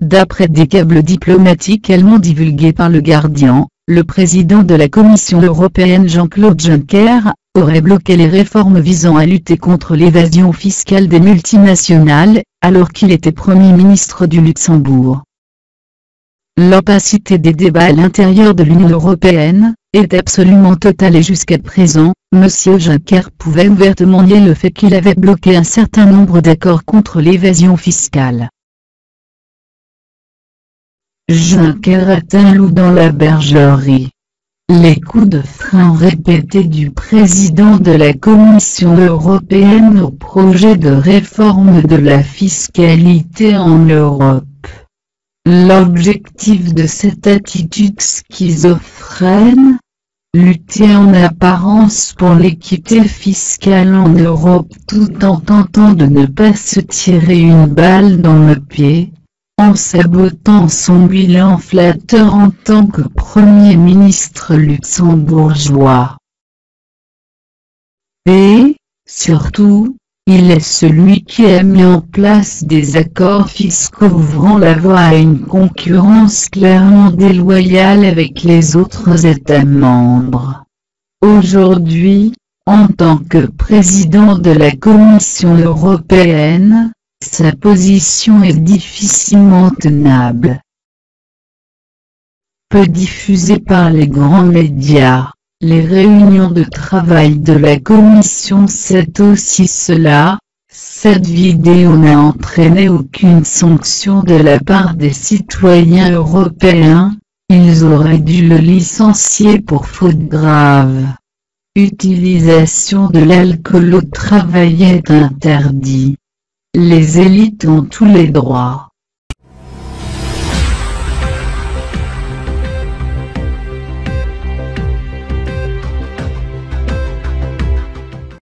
D'après des câbles diplomatiques allemands divulgués par Le Guardian, le président de la Commission européenne Jean-Claude Juncker aurait bloqué les réformes visant à lutter contre l'évasion fiscale des multinationales, alors qu'il était Premier ministre du Luxembourg. L'opacité des débats à l'intérieur de l'Union européenne est absolument totale et jusqu'à présent, M. Juncker pouvait ouvertement nier le fait qu'il avait bloqué un certain nombre d'accords contre l'évasion fiscale. Juncker est un loup dans la bergerie. Les coups de frein répétés du président de la Commission européenne au projet de réforme de la fiscalité en Europe. L'objectif de cette attitude schizophrène? Lutter en apparence pour l'équité fiscale en Europe tout en tentant de ne pas se tirer une balle dans le pied, en sabotant son bilan flatteur en tant que Premier ministre luxembourgeois. Et, surtout, il est celui qui a mis en place des accords fiscaux ouvrant la voie à une concurrence clairement déloyale avec les autres États membres. Aujourd'hui, en tant que président de la Commission européenne, sa position est difficilement tenable. Peu diffusée par les grands médias. Les réunions de travail de la Commission c'est aussi cela. Cette vidéo n'a entraîné aucune sanction de la part des citoyens européens, ils auraient dû le licencier pour faute grave. Utilisation de l'alcool au travail est interdit. Les élites ont tous les droits.